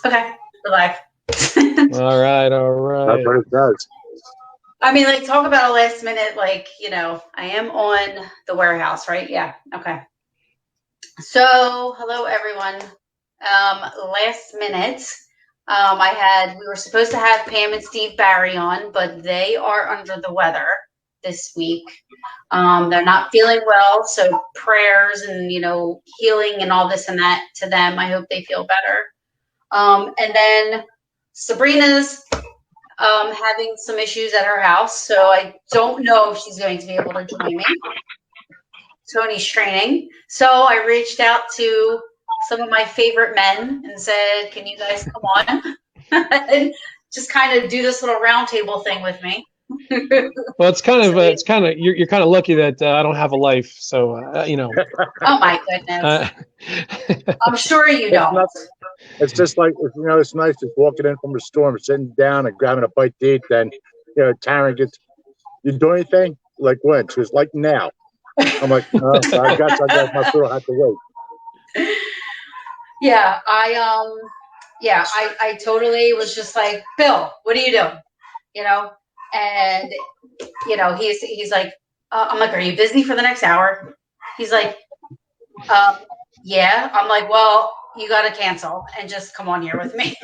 Okay, we're live. All right. That's what it does. I mean, like, talk about a last minute, like, you know, I am on the warehouse, right? Yeah. Okay. So, hello, everyone. Last minute, we were supposed to have Pam and Steve Barry on, but they are under the weather this week. They're not feeling well, so prayers and, you know, healing and all this and that to them. I hope they feel better. And then Sabrina's having some issues at her house, so I don't know if she's going to be able to join me. Tony's training. So I reached out to some of my favorite men and said, can you guys come on and just kind of do this little round table thing with me? Well, you're kind of lucky that I don't have a life. So, you know. Oh my goodness. I'm sure you don't. It's just like, you know, it's nice just walking in from the storm, sitting down and grabbing a bite to eat. Then, you know, Taryn gets, you do anything? Like when? She was like, now. I'm like, oh, I guess my girl had to wait. Yeah, I totally was just like, Bill, what are you doing? You know, and you know, he's like, I'm like, are you busy for the next hour? He's like, yeah. I'm like, well, you got to cancel and just come on here with me.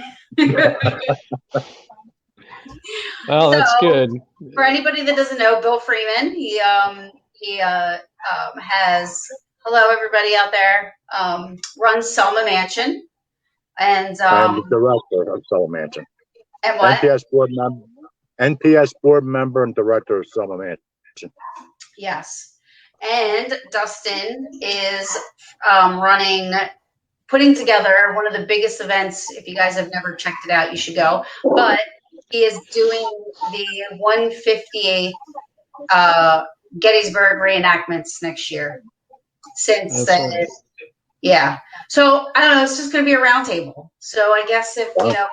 Well, that's good. For anybody that doesn't know, Bill Freeman, he has, hello everybody out there, runs Selma Mansion, and the director of Selma Mansion. And what? NPS board member and director of Selma Mansion. Yes, and Dustin is putting together one of the biggest events. If you guys have never checked it out, you should go. But he is doing the 158th Gettysburg reenactments next year. Yeah. So I don't know. It's just going to be a round table. So I guess if you know,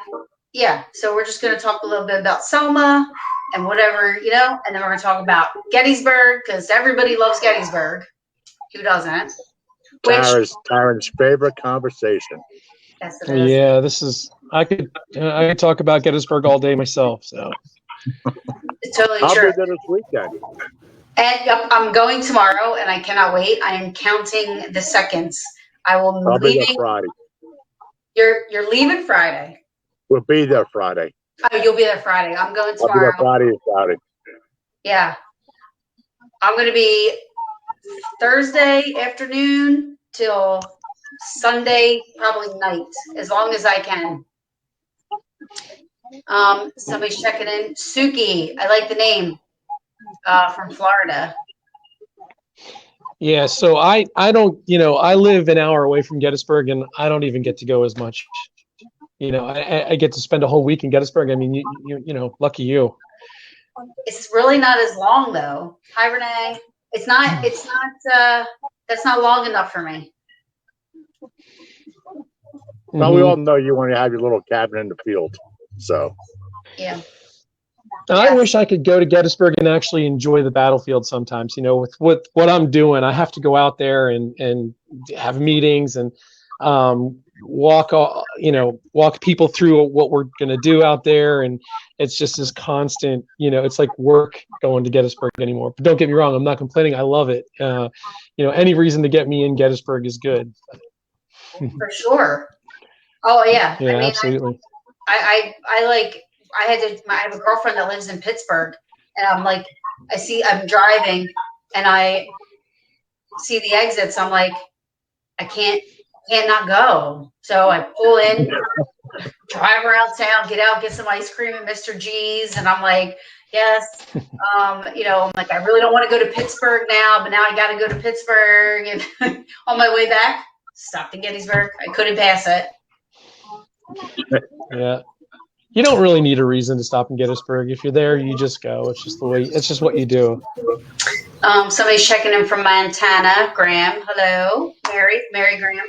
yeah. So we're just going to talk a little bit about Selma and whatever, you know, and then we're going to talk about Gettysburg because everybody loves Gettysburg. Who doesn't? Taryn's favorite conversation. Yes, it is. Yeah, this is. I could talk about Gettysburg all day myself. So it's totally I'll true. be there this weekend. And I'm going tomorrow, and I cannot wait. I am counting the seconds. I'll be there Friday. You're leaving Friday. We'll be there Friday. Oh, you'll be there Friday. I'm going tomorrow. I'll be there Friday. Yeah. I'm going to be Thursday afternoon till Sunday, probably night, as long as I can. Somebody's checking in. Suki, I like the name, from Florida. Yeah, so I don't, you know, I live an hour away from Gettysburg, and I don't even get to go as much. You know, I get to spend a whole week in Gettysburg. I mean, you know, lucky you. It's really not as long though. Hi, Renee. It's not, that's not long enough for me. Well, we all know you want to have your little cabin in the field. So. Yeah. I wish I could go to Gettysburg and actually enjoy the battlefield sometimes. You know, with what I'm doing, I have to go out there and have meetings and walk people through what we're going to do out there. And it's just this constant, you know, it's like work going to Gettysburg anymore. But don't get me wrong, I'm not complaining. I love it. You know, any reason to get me in Gettysburg is good. For sure. Oh yeah. Yeah, I mean, absolutely. I have a girlfriend that lives in Pittsburgh, and I'm driving and I see the exits. I'm like, I can't not go. So I pull in, drive around town, get out, get some ice cream at Mr. G's. And I'm like, yes, you know, I'm like, I really don't want to go to Pittsburgh now, but now I got to go to Pittsburgh. And on my way back, stopped in Gettysburg. I couldn't pass it. Yeah. You don't really need a reason to stop in Gettysburg. If you're there, you just go. It's just what you do. Somebody's checking in from Montana. Graham, hello. Mary Graham.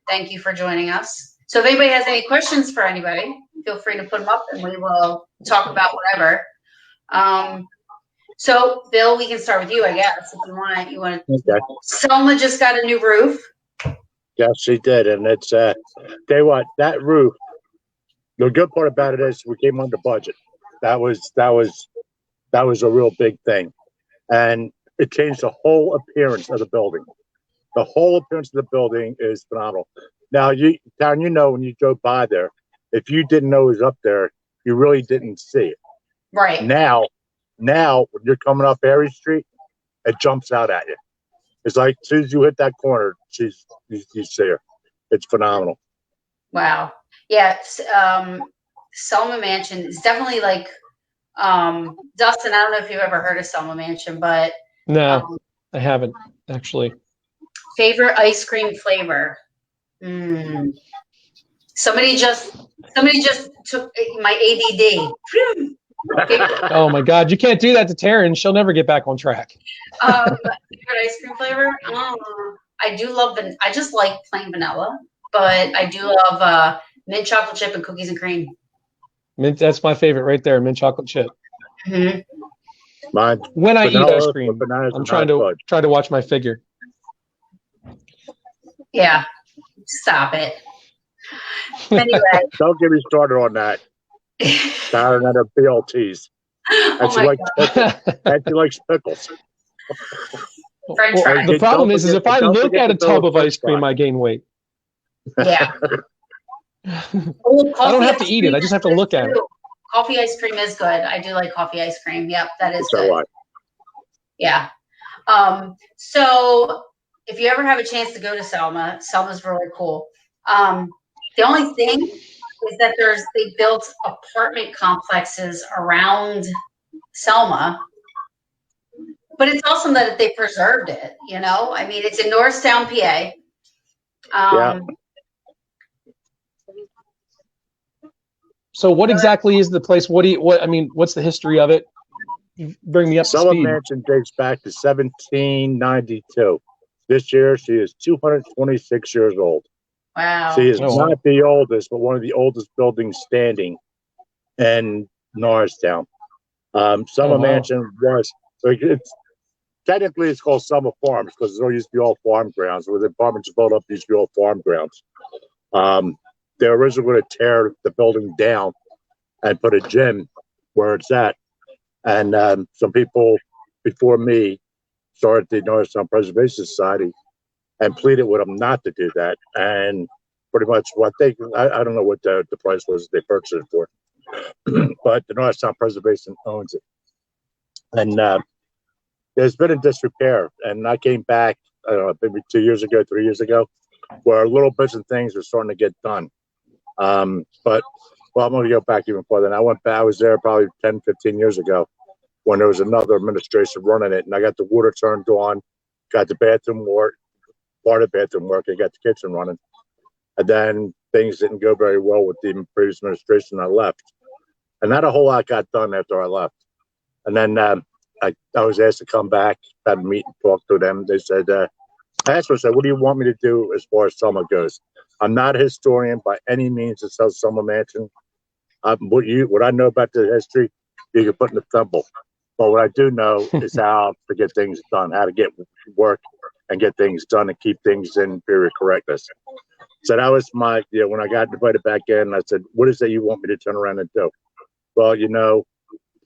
Thank you for joining us. So if anybody has any questions for anybody, feel free to put them up and we will talk about whatever. So Bill, we can start with you, I guess, if you want. Okay. Selma just got a new roof. Yes, she did, and it's tell you what, that roof. The good part about it is we came under budget. That was a real big thing, and it changed the whole appearance of the building. The whole appearance of the building is phenomenal. Now, Darren, you know when you drove by there, if you didn't know it was up there, you really didn't see it. Right. Now when you're coming up Harry Street, it jumps out at you. It's like as soon as you hit that corner, you see her. It's phenomenal. Wow. Yeah. Selma Mansion is definitely like, Dustin, I don't know if you've ever heard of Selma Mansion, but No, I haven't actually. Favorite ice cream flavor. Somebody just took my ADD. Oh my God, you can't do that to Taryn. She'll never get back on track. Favorite ice cream flavor? I do love I just like plain vanilla, but I do love mint chocolate chip and cookies and cream. Mint, that's my favorite right there, mint chocolate chip. Mm-hmm. Mine, when I vanilla, eat ice cream, I'm trying to watch my figure. Yeah, stop it. Anyway, don't get me started on that. Darren and her BLTs. And she likes pickles. French fries. The problem is if I look at a tub of ice cream, I gain weight. Yeah. I don't have to eat it. I just have to look at it. Coffee ice cream is good. I do like coffee ice cream. Yep, that is good. Right. Yeah. So if you ever have a chance to go to Selma's really cool. The only thing is that they built apartment complexes around Selma, but it's awesome that they preserved it. You know, I mean, it's in Norristown, PA. Yeah. So what exactly is the place? What's the history of it? Bring me up to speed. Selma Mansion dates back to 1792. This year, she is 226 years old. Wow. She is not the oldest, but one of the oldest buildings standing in Norristown. Selma Mansion was, technically it's called Selma Farms because there used to be all farm grounds. Where the apartments built up, used to be all farm grounds. They're originally going to tear the building down and put a gym where it's at. And some people before me started the Norristown Preservation Society and pleaded with them not to do that. And pretty much I don't know what the price was they purchased it for, but the Norristown Preservation owns it. And there's been a disrepair. And I came back, I don't know, maybe 3 years ago, where little bits and things are starting to get done. But I'm going to go back even further. And I was there probably 10, 15 years ago when there was another administration running it. And I got the water turned on, got the bathroom work, part of the bathroom work, I got the kitchen running. And then things didn't go very well with the previous administration. I left. And not a whole lot got done after I left. And then I was asked to come back, had a meet and talk to them. They said, I asked them, what do you want me to do as far as Selma goes? I'm not a historian by any means that sells Selma Mansion. What I know about the history, you can put in the thimble. But what I do know is how to get things done, how to get work and get things done and keep things in period correctness. So that was my, when I got invited back in, I said, what is it you want me to turn around and do? Well,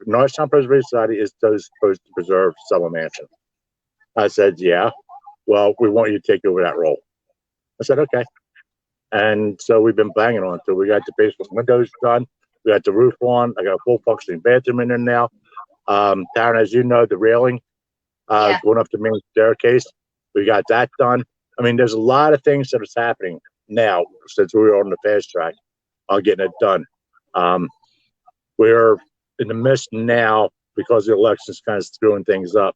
Norristown Preservation Society is supposed to preserve Selma Mansion. I said, yeah. Well, we want you to take over that role. I said, okay. And so we've been banging on it. We got the basement windows done. We got the roof on. I got a full functioning bathroom in there now. Darren, as you know, the railing going up the main staircase, we got that done. I mean, there's a lot of things that is happening now since we were on the fast track on getting it done. We're in the midst now because the election's kind of screwing things up.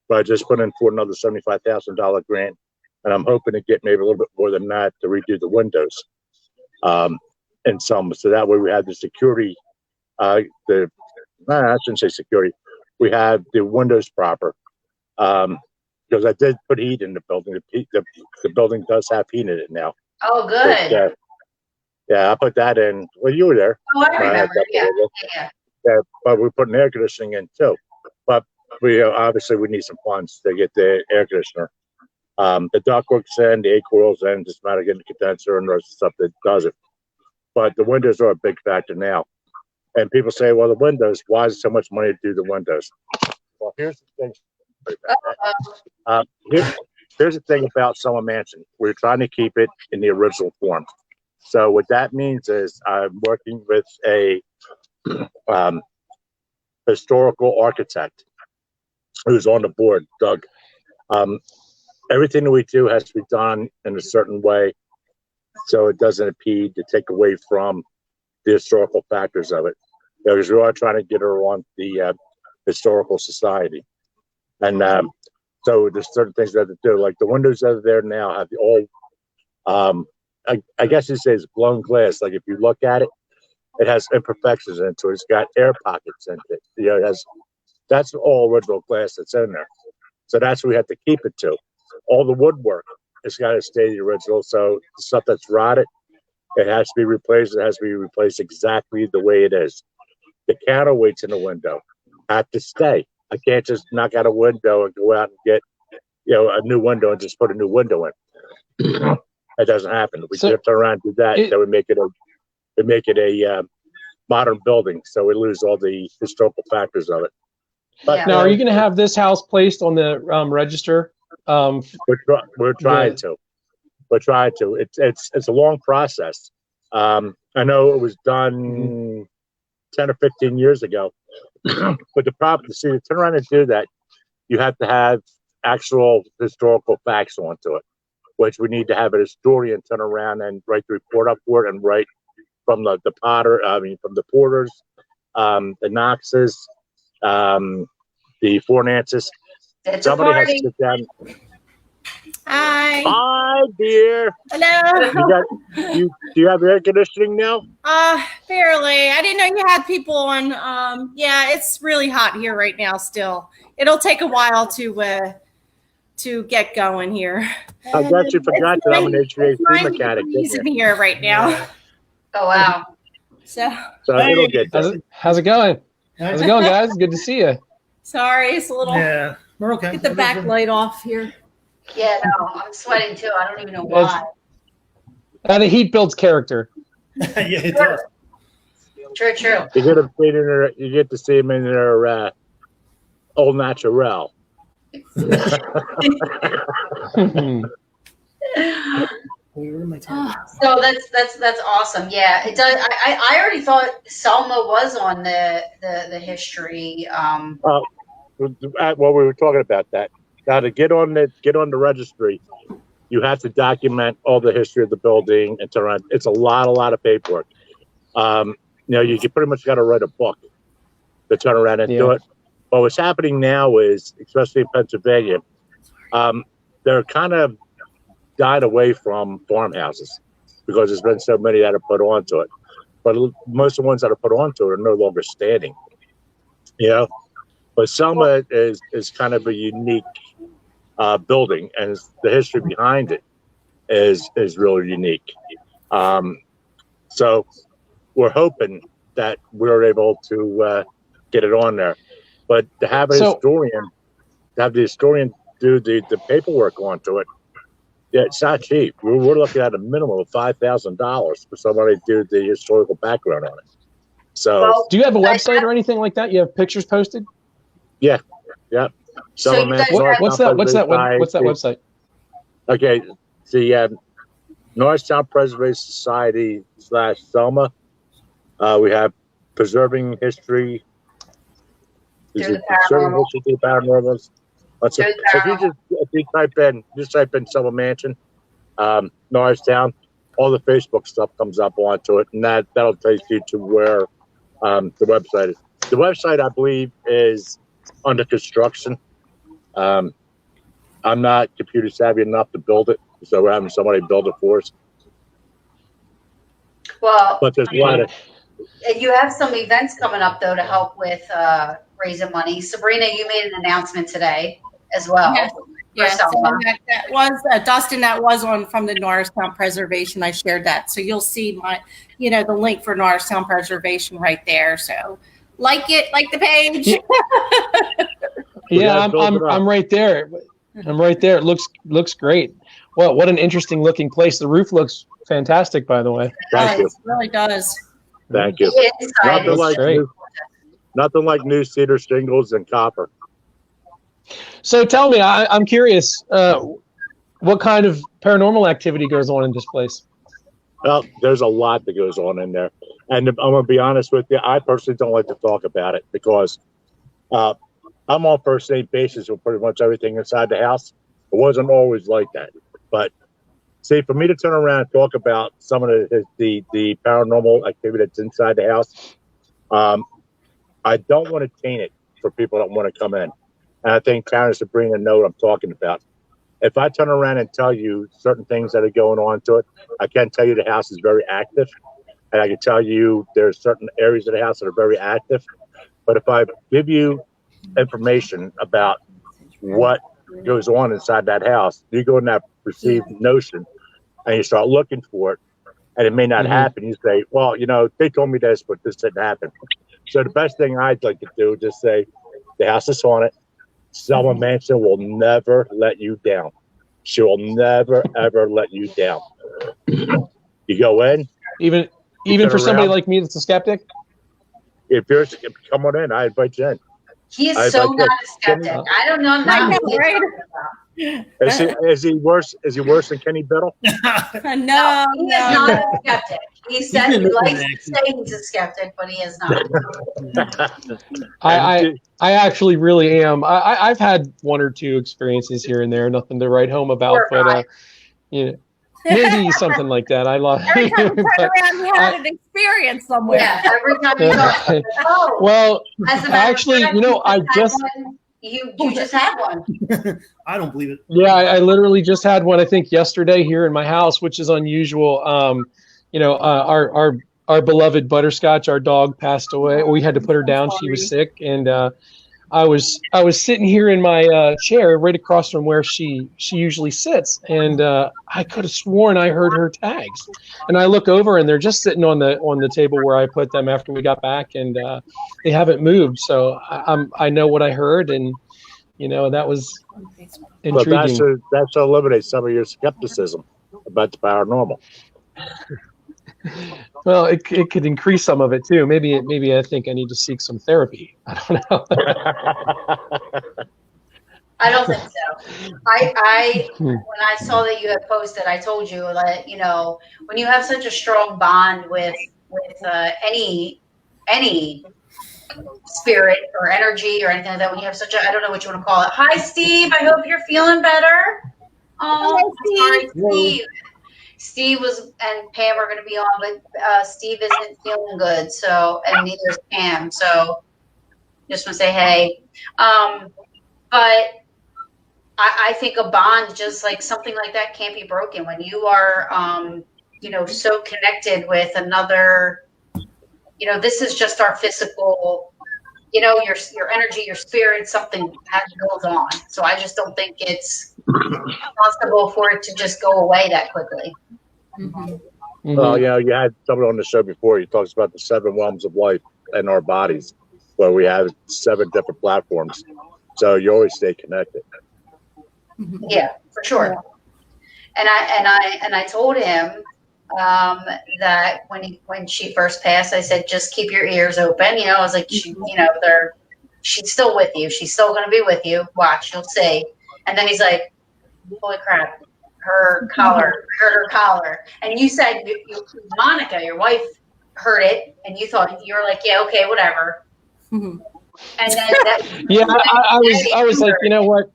But I just put in for another $75,000 grant, and I'm hoping to get maybe a little bit more than that to redo the windows in some. So that way we have the security, I shouldn't say security. We have the windows proper because I did put heat in the building. The building does have heat in it now. Oh, good. But, yeah, I put that in. Well, you were there. Oh, I remember. Yeah, but we're putting air conditioning in too. But we obviously we need some funds to get the air conditioner. The ductwork's in, the A-coil's in, just a matter of getting the condenser and the rest of the stuff that does it. But the windows are a big factor now. And people say, well, the windows, why is so much money to do the windows? Well, here's the thing. Here's the thing about Summer Mansion. We're trying to keep it in the original form. So what that means is I'm working with a historical architect who's on the board, Doug. Everything that we do has to be done in a certain way so it doesn't impede to take away from the historical factors of it. Because we are trying to get her on the historical society. And so there's certain things we have to do. Like the windows that are there now have the old, I guess you say it's blown glass. Like if you look at it, it has imperfections into it. It's got air pockets in it. You know, it has, that's all original glass that's in there. So that's what we have to keep it to. All the woodwork has got to stay the original. So the stuff that's rotted, it has to be replaced. It has to be replaced exactly the way it is. The counterweights in the window have to stay. I can't just knock out a window and go out and get, you know, a new window and just put a new window in. That doesn't happen. We turn around and do that. That would make it a modern building. So we lose all the historical factors of it. But now, are you going to have this house placed on the register? We're trying to. We're trying to. It's a long process. I know it was done 10 or 15 years ago. But the problem, to turn around and do that, you have to have actual historical facts onto it, which we need to have a historian turn around and write the report up for it and write from the porters, the Knoxes, the Fornances. Somebody has to sit down. Hi. Hi, dear. Hello. Do you have air conditioning now? Barely. I didn't know you had people on. Yeah, it's really hot here right now still. It'll take a while to get going here. I guess you forgot that I'm an HVAC mechanic. In here right now. Oh, wow. So it'll get done. How's it going? How's it going, guys? Good to see you. Sorry, it's a little. Yeah, we're okay. Get the backlight off here. Yeah, no, I'm sweating too. I don't even know why. The heat builds character. Yeah, it does. True. You get to see them in their old natural. So that's awesome. Yeah, it does. I already thought Selma was on the history. Well, we were talking about that. Now to get on the registry, you have to document all the history of the building and turn around. It's a lot of paperwork. You pretty much got to write a book to turn around and do it. But what's happening now is, especially in Pennsylvania, they're kind of died away from farmhouses because there's been so many that are put onto it. But most of the ones that are put onto it are no longer standing. But Selma is kind of a unique building, and the history behind it is really unique. So we're hoping that we're able to get it on there. But to have the historian do the paperwork onto it, it's not cheap. We're looking at a minimum of $5,000 for somebody to do the historical background on it. So, do you have a website or anything like that? You have pictures posted? Yeah. So what's that website? Okay, the Norristown Preservation Society /Selma. We have Preserving History. Preserving History of Paranormals. So if you type in Selma Mansion, Norristown, all the Facebook stuff comes up onto it, and that'll take you to where the website is. The website, I believe, is under construction. I'm not computer savvy enough to build it, so we're having somebody build it for us. Well, but there's a lot of. You have some events coming up though to help with raising money. Sabrina, you made an announcement today as well. Yeah, so that was Dustin. That was on from the Norristown Preservation. I shared that, so you'll see the link for Norristown Preservation right there. So, like the page. Yeah, I'm right there. I'm right there. It looks great. Well, what an interesting looking place. The roof looks fantastic, by the way. Thank you. It really does. Thank you. The inside Nothing is Looks great. nothing like new cedar shingles and copper. So tell me, I'm curious, what kind of paranormal activity goes on in this place? Well, there's a lot that goes on in there. And I'm going to be honest with you, I personally don't like to talk about it because I'm on first name basis with pretty much everything inside the house. It wasn't always like that. But see, for me to turn around and talk about some of the paranormal activity that's inside the house, I don't want to taint it for people that want to come in. And I think Karen Sabrina know what I'm talking about. If I turn around and tell you certain things that are going on to it, I can tell you the house is very active. And I can tell you there's certain areas of the house that are very active. But if I give you information about what goes on inside that house, you go in that perceived notion and you start looking for it, and it may not happen. You say, well, they told me this, but this didn't happen. So the best thing I'd like to do is just say, the house is haunted. Selma Mansion will never let you down. She will never, ever let you down. You go in. Even for somebody like me that's a skeptic? If come on in, I invite you in. He is so not a skeptic. I don't know. I know, right? Is he worse? Is he worse than Kenny Biddle? No, he is not a skeptic. He said he likes to say he's a skeptic, but he is not. I actually really am. I've had one or two experiences here and there, nothing to write home about, but maybe something like that. I love. Every time you turn around, you had an experience somewhere. Yeah, every time you talk. Oh, well, actually, I just. You just had one. I don't believe it. Yeah, I literally just had one, I think, yesterday here in my house, which is unusual. Our beloved Butterscotch, our dog, passed away. We had to put her down. She was sick, and I was sitting here in my chair right across from where she usually sits, and I could have sworn I heard her tags. And I look over, and they're just sitting on the table where I put them after we got back, and they haven't moved. So I know what I heard, and that was intriguing. But that's to eliminate some of your skepticism about the paranormal. Well, it could increase some of it too. Maybe I think I need to seek some therapy. I don't know. I don't think so. When I saw that you had posted, I told you that when you have such a strong bond with any spirit or energy or anything like that, when you have such a, I don't know what you want to call it. Hi, Steve. I hope you're feeling better. Oh, sorry, Steve. Steve and Pam are going to be on, but Steve isn't feeling good, so, and neither is Pam. So just want to say hey. But I think a bond, just like something like that, can't be broken when you are, so connected with another. This is just our physical. Your energy, your spirit, something goes on. So I just don't think it's possible for it to just go away that quickly. Mm-hmm. Well, you had someone on the show before. He talks about the 7 realms of life in our bodies, where we have 7 different platforms. So you always stay connected. Yeah, for sure. And I told him that when she first passed, I said, just keep your ears open. I was like, she's still with you. She's still going to be with you. Watch, you'll see. And then he's like, holy crap, her collar. And you said, Monica, your wife, heard it, and you were like, yeah, okay, whatever. Mm-hmm. And then I was like, you know what?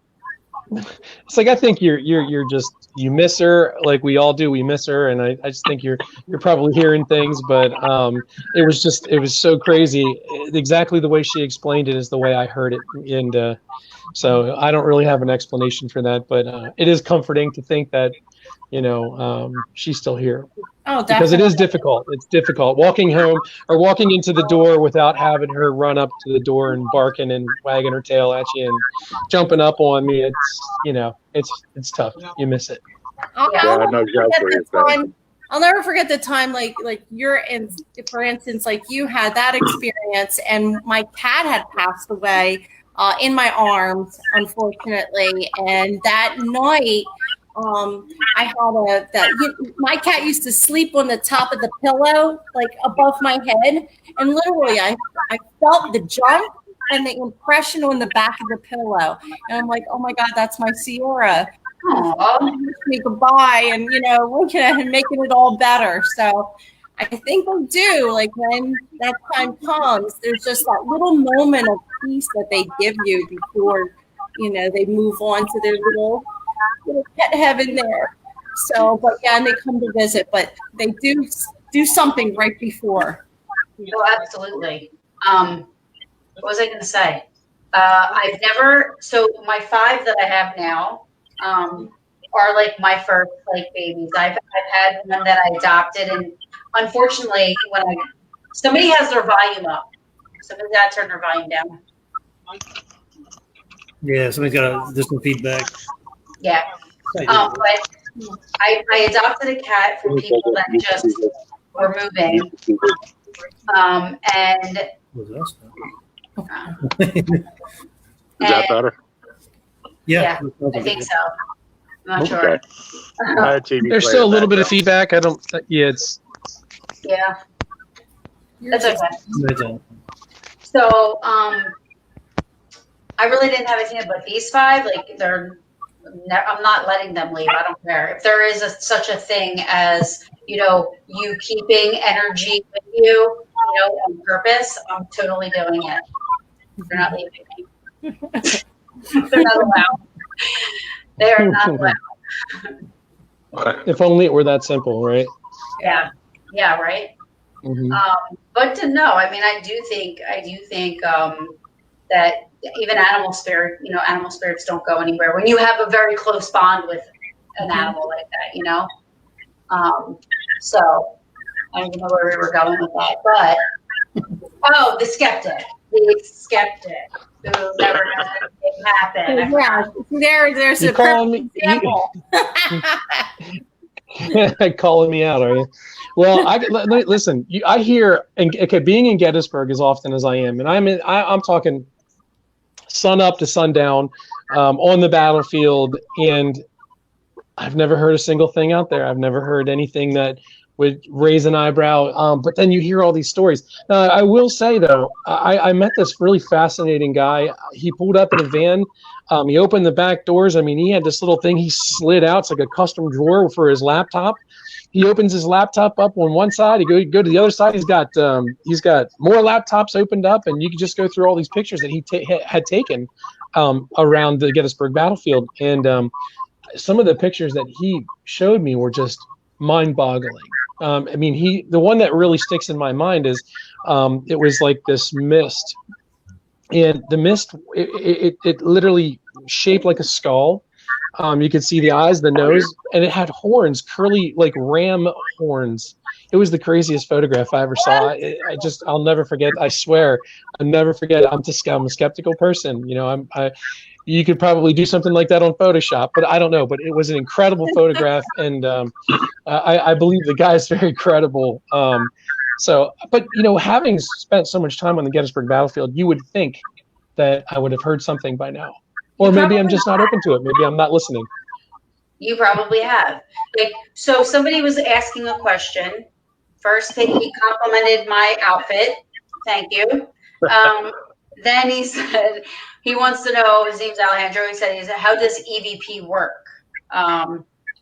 It's like, I think you're just, you miss her, like we all do. We miss her, and I just think you're probably hearing things, but it was so crazy. Exactly the way she explained it is the way I heard it, and so I don't really have an explanation for that, but it is comforting to think that she's still here. Oh, definitely. Because it is difficult. It's difficult walking home or walking into the door without having her run up to the door and barking and wagging her tail at you and jumping up on me. It's tough. You miss it. I'll never forget the time, like you're in, for instance, like you had that experience and my cat had passed away in my arms, unfortunately. And that night, I had my cat used to sleep on the top of the pillow, like above my head. And literally, I felt the jump and the impression on the back of the pillow. And I'm like, oh my God, that's my Sierra. Wish me goodbye, and looking at him, making it all better. So I think they do. Like when that time comes, there's just that little moment of peace that they give you before, they move on to their little pet heaven there. So, but yeah, and they come to visit, but they do something right before. Oh, absolutely. What was I going to say? So my 5 that I have now are like my first like babies. I've had one that I adopted, and unfortunately, somebody has their volume up, somebody's got to turn their volume down. Yeah, somebody's got there's some feedback. Yeah, but I adopted a cat from people that just were moving, and Is that better? Yeah, I think so. I'm not sure. There's still a little bit of feedback. It's. Yeah. That's okay. So, I really didn't have anything but these 5. Like, I'm not letting them leave. I don't care. If there is such a thing as, you keeping energy with you, on purpose, I'm totally doing it. They're not leaving me. They're not allowed. They are not allowed. If only it were that simple, right? Yeah. Yeah. Right. Mm-hmm. But to know, I mean, I do think that even animal spirits don't go anywhere when you have a very close bond with an animal like that, so I don't know where we were going with that, but the skeptic who never knows anything happen. Yeah, there's a perfect example. Calling me out, are you? Well, listen. I hear, being in Gettysburg as often as I am, and I'm talking sun up to sundown on the battlefield, and I've never heard a single thing out there. I've never heard anything that would raise an eyebrow. But then you hear all these stories. I will say, though, I met this really fascinating guy. He pulled up in a van. He opened the back doors. I mean, he had this little thing he slid out. It's like a custom drawer for his laptop. He opens his laptop up on one side. He go to the other side. He's got more laptops opened up, and you can just go through all these pictures that he had taken around the Gettysburg battlefield. And some of the pictures that he showed me were just mind-boggling. I mean, the one that really sticks in my mind is it was like this mist, and the mist it literally shaped like a skull. You could see the eyes, the nose, and it had horns, curly like ram horns. It was the craziest photograph I ever saw. I'll never forget. I swear, I'll never forget. I'm a skeptical person. You could probably do something like that on Photoshop, but I don't know. But it was an incredible photograph, and I believe the guy's very credible. But having spent so much time on the Gettysburg battlefield, you would think that I would have heard something by now. Or maybe I'm just not open to it. Maybe I'm not listening. You probably have. So somebody was asking a question. First, he complimented my outfit. Thank you. Then he said he wants to know, his name's Alejandro, he said, how does EVP work? I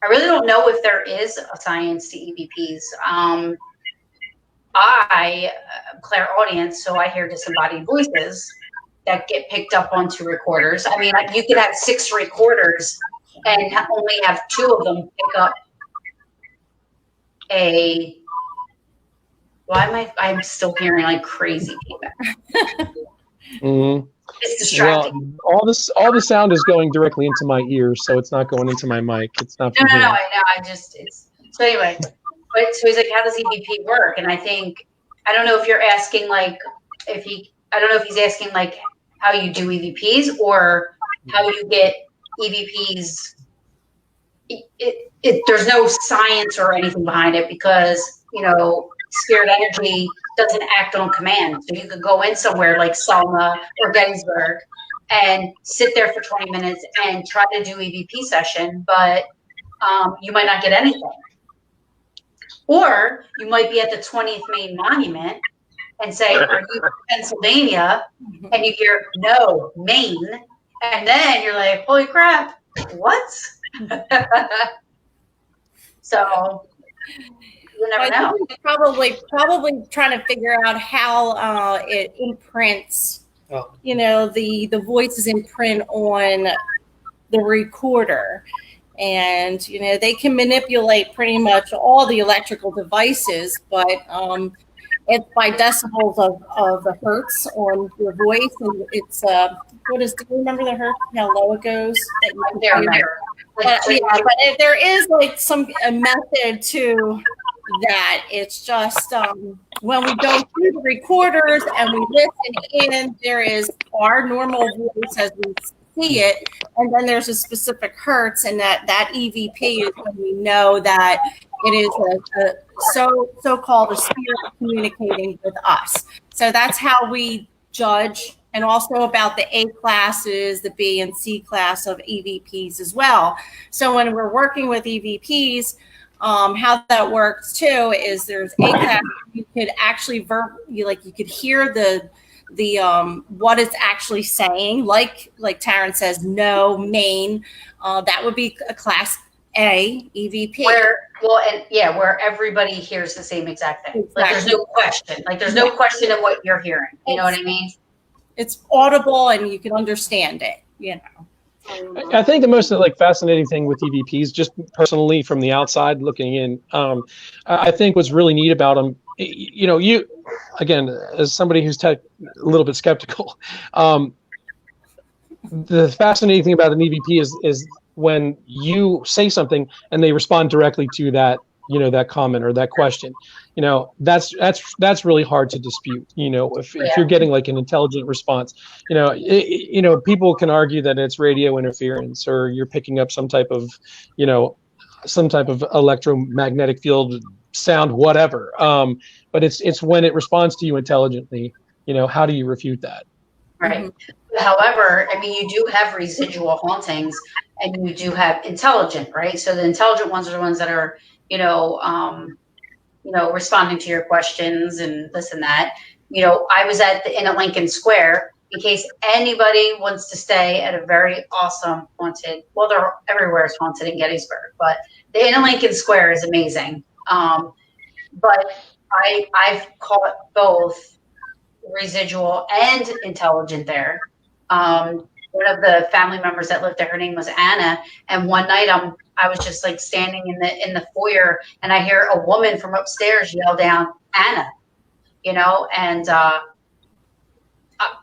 really don't know if there is a science to EVPs. I am clairaudience, so I hear disembodied voices that get picked up onto recorders. I mean, you could have 6 recorders and only have 2 of them pick up I'm still hearing like crazy feedback. Mm-hmm. It's distracting. Well, all the sound is going directly into my ears, so it's not going into my mic. It's not. No, I know. So anyway, so he's like, how does EVP work? And I don't know if you're asking I don't know if he's asking like how you do EVPs or how you get EVPs. There's no science or anything behind it because, spirit energy doesn't act on command. So you could go in somewhere like Selma or Gettysburg and sit there for 20 minutes and try to do EVP session, but you might not get anything. Or you might be at the 20th Main Monument and say, are you from Pennsylvania? And you hear, no, Maine. And then you're like, holy crap, what? So you never know. Probably trying to figure out how it imprints, the voices imprint on the recorder. And, they can manipulate pretty much all the electrical devices, but it's by decibels of the hertz on your voice. And it's, do you remember the hertz, how low it goes? But there is like a method to that. It's just when we go through the recorders and we listen in, there is our normal voice as we see it, and then there's a specific hertz, and that EVP is when we know that it is a so-called a spirit communicating with us. So that's how we judge, and also about the A classes, the B and C class of EVPs as well. So when we're working with EVPs, how that works too is there's A class, you could actually you could hear the what it's actually saying, like Taryn says, no, Maine. That would be a class A EVP. Where everybody hears the same exact thing. Exactly. Like there's no question. Like there's no question of what you're hearing. You know what I mean? It's audible and you can understand it, I think the most fascinating thing with EVPs, just personally from the outside looking in, I think what's really neat about them, you again, as somebody who's a little bit skeptical, the fascinating thing about an EVP is when you say something and they respond directly to that, that comment or that question, that's really hard to dispute. If you're getting like an intelligent response, people can argue that it's radio interference or you're picking up some type of electromagnetic field sound, whatever. But it's when it responds to you intelligently, how do you refute that? Right. Mm-hmm. However, you do have residual hauntings and you do have intelligent, right? So the intelligent ones are the ones that are, responding to your questions and this and that. I was in a Lincoln Square, in case anybody wants to stay at a very awesome haunted, well, they're everywhere is haunted in Gettysburg, but the Inn of Lincoln Square is amazing. But I've caught both residual and intelligent there. One of the family members that lived there, her name was Anna, and one night I was just like standing in the foyer, and I hear a woman from upstairs yell down, Anna, and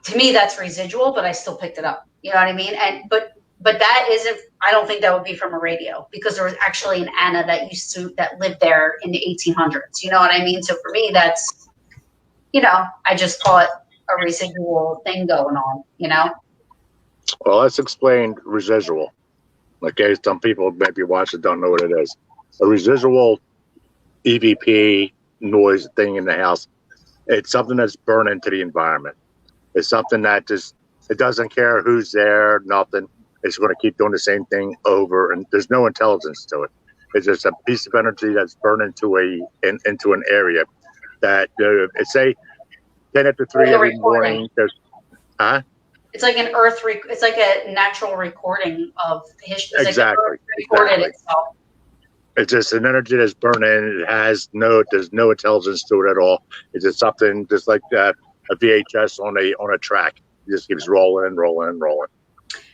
to me that's residual, but I still picked it up. You know what I mean? And but that isn't. I don't think that would be from a radio, because there was actually an Anna that lived there in the 1800s. You know what I mean? So for me, that's, I just call it a residual thing going on. Well, let's explain residual. Okay, some people maybe watch it don't know what it is. A residual EVP noise thing in the house, it's something that's burned into the environment. It's something that just, it doesn't care who's there, nothing. It's going to keep doing the same thing over, and there's no intelligence to it. It's just a piece of energy that's burned into an area that say 10 after 3 every morning. There's, It's like an it's like a natural recording of history. Exactly. Recorded itself. It's just an energy that's burned in. There's no intelligence to it at all. It's just something just like a VHS on a track. It just keeps rolling.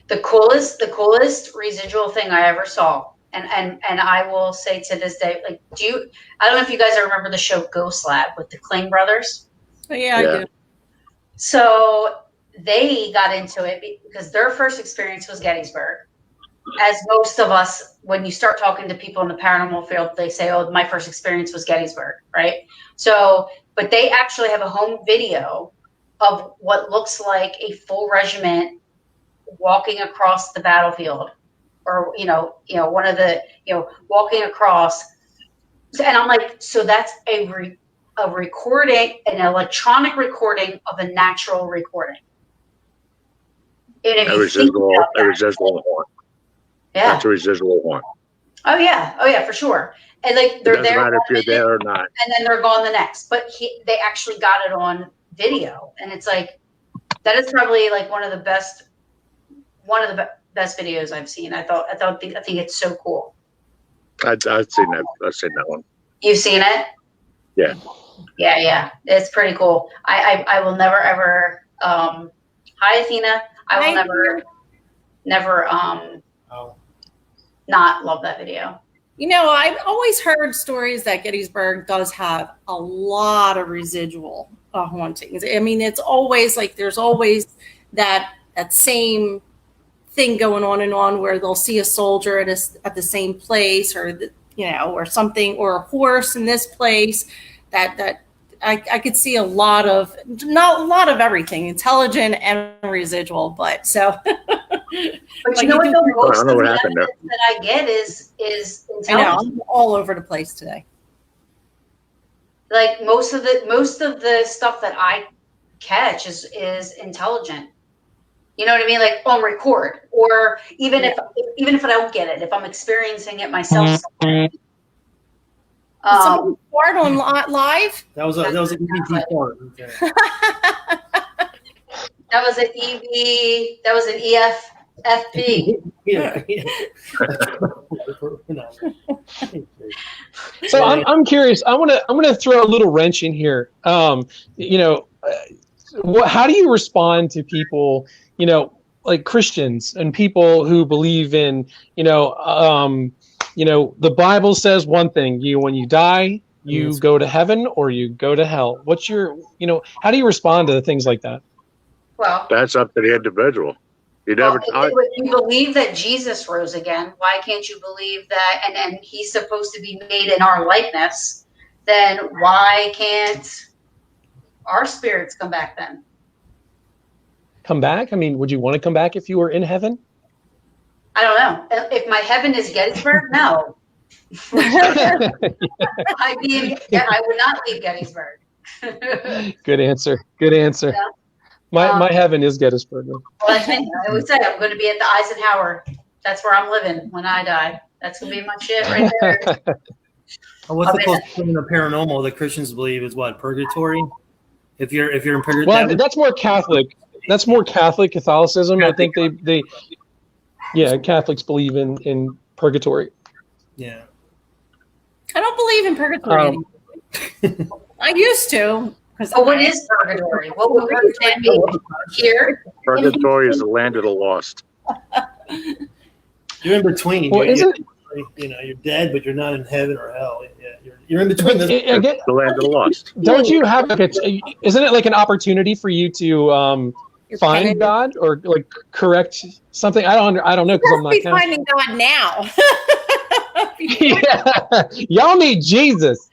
The coolest residual thing I ever saw, and I will say to this day, like, I don't know if you guys remember the show Ghost Lab with the Kling brothers. Oh, yeah, I do. So they got into it because their first experience was Gettysburg. As most of us, when you start talking to people in the paranormal field, they say, oh, my first experience was Gettysburg, right? So, but they actually have a home video of what looks like a full regiment walking across the battlefield, or, one of the, walking across. And I'm like, so that's a recording, an electronic recording of a natural recording. And if A you think residual, about a that, residual haunt. yeah. That's a residual haunt. Oh yeah, for sure. And like It they're doesn't there matter if one you're minute there or not. and then they're gone the next. But they actually got it on video, and it's like that is probably like one of the best videos I've seen. I think it's so cool. I've seen that. I've seen that one. You've seen it? Yeah. Yeah. It's pretty cool. I will never ever. Hi, Athena. I will never not love that video. You know, I've always heard stories that Gettysburg does have a lot of residual hauntings. I mean, it's always like there's always that same thing going on and on where they'll see a soldier at the same place, or or something, or a horse in this place. That I could see not a lot of everything, intelligent and residual, but so. But you know what? The most of the what evidence that I get is intelligent. I know, I'm all over the place today. Like most of the stuff that I catch is intelligent. You know what I mean? Like on record, or even if I don't get it, if I'm experiencing it myself. Somebody fart on live? That was an EVP fart. Okay. That was an EV. That was an EFFP. Yeah. So I'm curious. I'm gonna throw a little wrench in here. How do you respond to people, like Christians and people who believe in, the Bible says one thing: when you die, you go to heaven or you go to hell. What's your, how do you respond to things like that? Well, that's up to the individual. You never. If you believe that Jesus rose again, why can't you believe that? And he's supposed to be made in our likeness. Then why can't our spirits come back then? Come back? I mean, would you want to come back if you were in heaven? I don't know. If my heaven is Gettysburg, no. I would not leave Gettysburg. Good answer. Yeah. My heaven is Gettysburg. Well, that's me. I always say I'm going to be at the Eisenhower. That's where I'm living when I die. That's going to be my shit right there. What's the closest thing in the paranormal that Christians believe is what? Purgatory? If you're in purgatory, well, that's more Catholic. That's more Catholic Catholicism. I think they Catholics believe in purgatory. Yeah. I don't believe in purgatory anymore. I used to. What is purgatory? What would that be? Here? Purgatory is the land of the lost. You're in between. Well, you're dead, but you're not in heaven or hell. Yeah, you're in between. The land of the lost. Don't you have? Isn't it like an opportunity for you to find God or like correct something? I don't know because I'm not finding God now. Yeah, y'all need Jesus.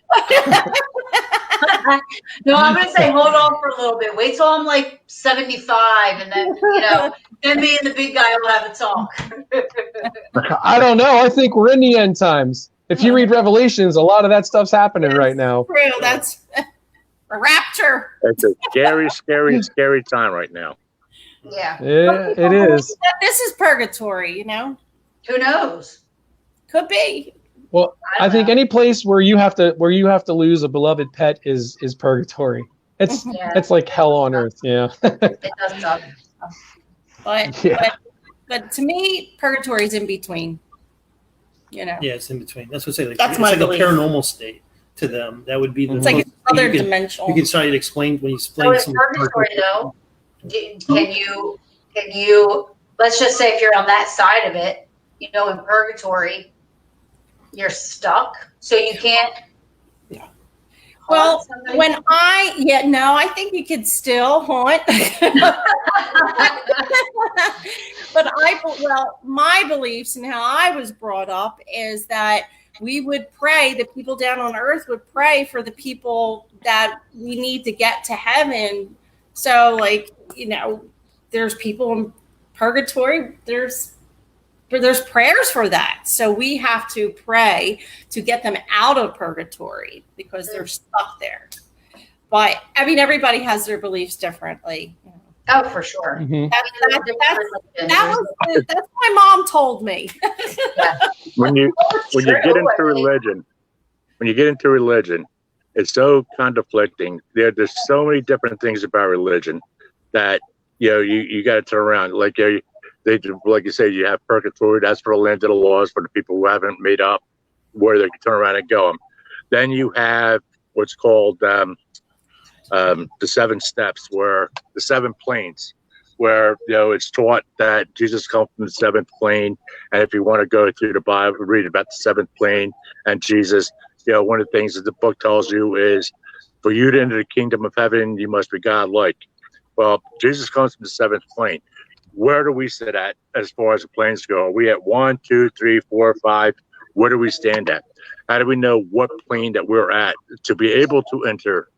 No, I'm going to say hold on for a little bit. Wait till I'm like 75, and then then me and the big guy will have a talk. I don't know. I think we're in the end times. If you read Revelations, a lot of that stuff's happening right now. True. That's a rapture. It's a scary, scary, scary time right now. Yeah, it is. This is purgatory. Who knows? Could be. Well, I think any place where you have to lose a beloved pet is purgatory. It's like hell on earth. Yeah. It does suck. But to me, purgatory is in between. Yeah, it's in between. That's what I say. That's it's my like belief. A paranormal state to them. That would be the. It's like another dimensional. You can try to explain when you explain. So in purgatory, though, can you? Let's just say if you're on that side of it, in purgatory. You're stuck, so you can't. Yeah. Well, I think you could still haunt. But my beliefs and how I was brought up is that we would pray. The people down on earth would pray for the people that we need to get to heaven. So, there's people in purgatory. There's prayers for that. So we have to pray to get them out of purgatory because they're stuck there. But everybody has their beliefs differently. Oh, for sure. Mm-hmm. That's what my mom told me. When you get into religion, it's so conflicting. There's so many different things about religion that you got to turn around. Like like you say, you have purgatory. That's for the land of the lost, for the people who haven't made up where they can turn around and go. Then you have what's called the 7 steps, where the 7 planes, where it's taught that Jesus comes from the 7th plane, and if you want to go through the Bible, read about the 7th plane and Jesus. One of the things that the book tells you is, for you to enter the kingdom of heaven, you must be godlike. Well, Jesus comes from the 7th plane. Where do we sit at as far as the planes go? Are we at 1, 2, 3, 4, 5? Where do we stand at? How do we know what plane that we're at to be able to enter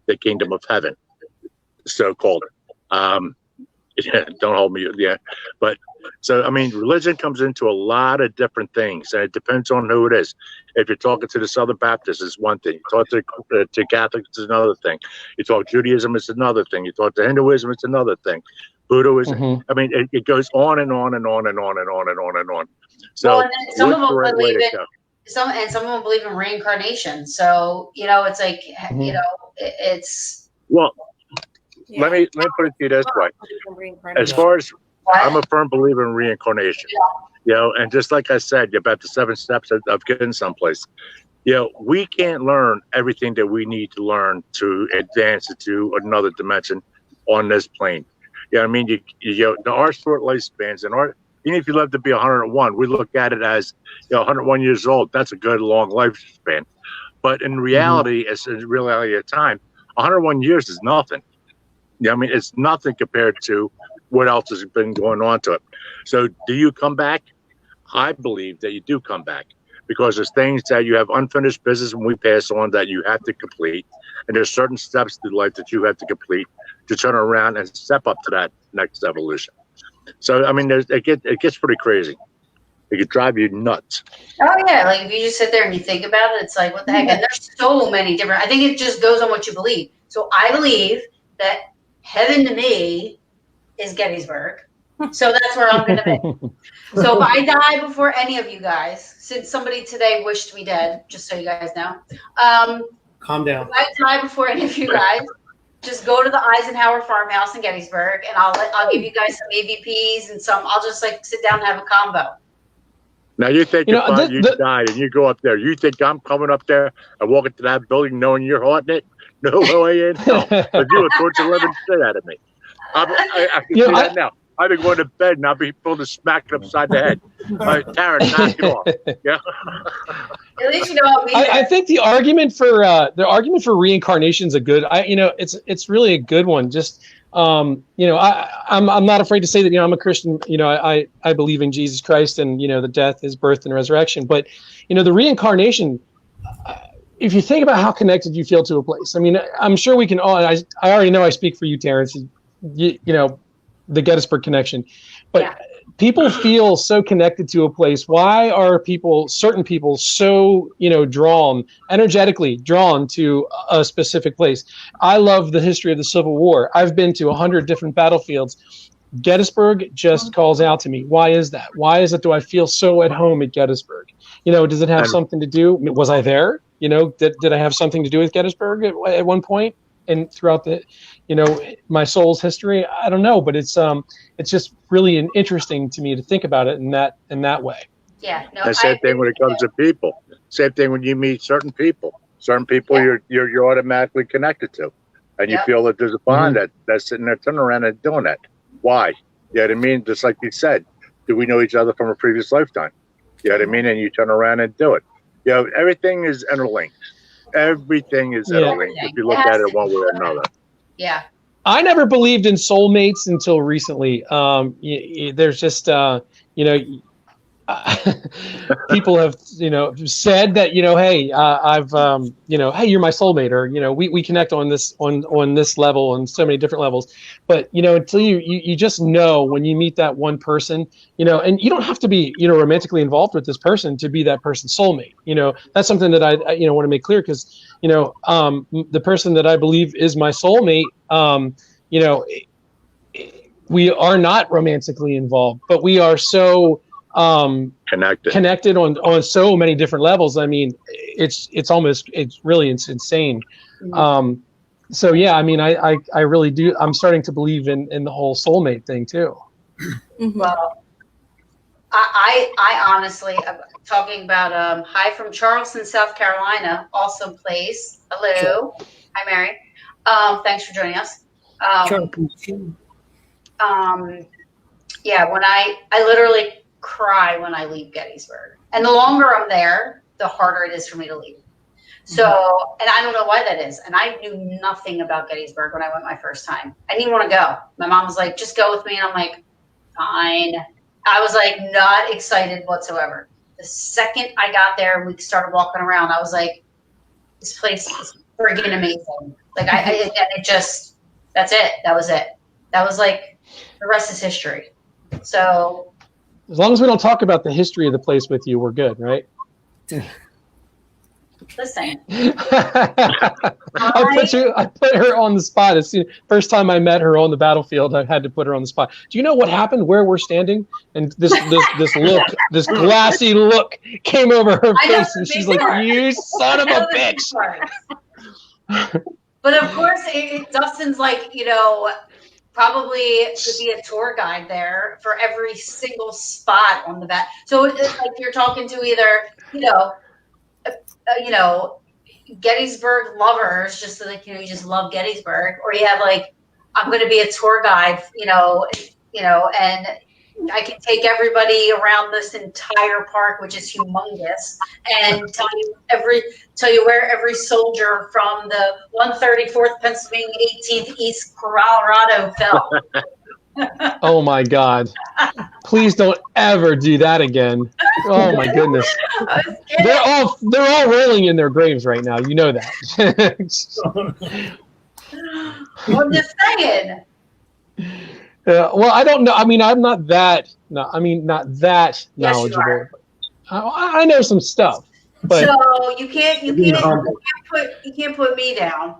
the kingdom of heaven, so-called? Don't hold me. Yeah. But so, religion comes into a lot of different things, and it depends on who it is. If you're talking to the Southern Baptists, it's one thing. You talk to Catholics, it's another thing. You talk Judaism, it's another thing. You talk to Hinduism, it's another thing. Buddhism. Mm-hmm. It goes on and on and on and on and on and on and on. So, well, and then some of them believe in go? Some of them believe in reincarnation. So it's like it's well. Yeah. Let me put it to you this way. As far as I'm a firm believer in reincarnation, and just like I said about the 7 steps of getting someplace, we can't learn everything that we need to learn to advance into another dimension on this plane. Our short lifespans, and even if you live to be 101, we look at it as 101 years old. That's a good long lifespan. But in reality, as a reality of time, 101 years is nothing. It's nothing compared to what else has been going on to it. So do you come back? I believe that you do come back, because there's things that you have unfinished business when we pass on that you have to complete. And there's certain steps to life that you have to complete to turn around and step up to that next evolution. So, it gets pretty crazy. It could drive you nuts. Oh, yeah. Like, if you just sit there and you think about it, it's like, what the heck? And there's so many different, I think it just goes on what you believe. So I believe that heaven to me is Gettysburg. So that's where I'm going to be. So if I die before any of you guys, since somebody today wished me dead, just so you guys know. Calm down. If I die before any of you guys, just go to the Eisenhower farmhouse in Gettysburg, and I'll give you guys some AVPs and I'll just sit down and have a combo. Now you think if you died and you go up there, you think I'm coming up there and walking to that building knowing you're haunting it? No way in hell. But you would torture the living shit out of me. I can see that now. I've been going to bed and I'll be able to smack it upside the head. Tara, knock it off. Yeah. At least you know I'll be there. I think the argument for reincarnation is a good. It's really a good one. Just I'm not afraid to say that I'm a Christian. I believe in Jesus Christ and the death, His birth and resurrection. But the reincarnation. If you think about how connected you feel to a place, I'm sure we can all. I already know I speak for you, Terrence. The Gettysburg connection, but people feel so connected to a place. Why are certain people so energetically drawn to a specific place? I love the history of the Civil War. I've been to 100 different battlefields. Gettysburg just calls out to me. Why is that? Why is it? Do I feel so at home at Gettysburg? Does it have something to do? Was I there? Did I have something to do with Gettysburg at one point and throughout the, my soul's history? I don't know, but it's just really interesting to me to think about it in that way. Yeah. No. The same thing when it comes to people. Same thing when you meet certain people. Certain people you're automatically connected to, and you feel that there's a bond that's sitting there turning around and doing that. Why? You know what I mean? Just like you said, do we know each other from a previous lifetime? You know what I mean? And you turn around and do it. Everything is interlinked. Everything is interlinked if you look at it one way or another. Yeah. I never believed in soulmates until recently. There's just, people have, said that, hey, I've, hey, you're my soulmate, or, we connect on this level, on so many different levels. But, until you just know when you meet that one person, and you don't have to be, romantically involved with this person to be that person's soulmate. That's something that I want to make clear, because, the person that I believe is my soulmate, we are not romantically involved, but we are so connected on so many different levels. I mean, it's really insane. So yeah, I mean, I really do. I'm starting to believe in the whole soulmate thing too. Well, I honestly, talking about hi from Charleston, South Carolina, awesome place. Hello, Sure. Hi Mary. Thanks for joining us. Yeah, when I literally cry when I leave Gettysburg, and the longer I'm there, the harder it is for me to leave. So, and I don't know why that is. And I knew nothing about Gettysburg when I went my first time. I didn't want to go. My mom was like, just go with me. And I'm like, fine. I was like, not excited whatsoever. The second I got there and we started walking around, I was like, this place is friggin' amazing. Like it just, that's it. That was it. That was like, the rest is history. So. As long as we don't talk about the history of the place with you, we're good, right? Listen. I put her on the spot. First time I met her on the battlefield, I had to put her on the spot. Do you know what happened where we're standing? And this look, this glassy look came over her face, and she's like, "You son of a bitch!" But of course, Dustin's like, probably could be a tour guide there for every single spot on the bat. So it's like you're talking to either, Gettysburg lovers, just so like, you just love Gettysburg, or you have like, I'm going to be a tour guide, and I can take everybody around this entire park, which is humongous, and tell you where every soldier from the 134th Pennsylvania 18th East Colorado fell. Oh my God. Please don't ever do that again. Oh my goodness. They're all rolling in their graves right now. You know that. I'm just saying. Well, I don't know. I mean, I'm not that knowledgeable. I know some stuff. But so you can't put me down.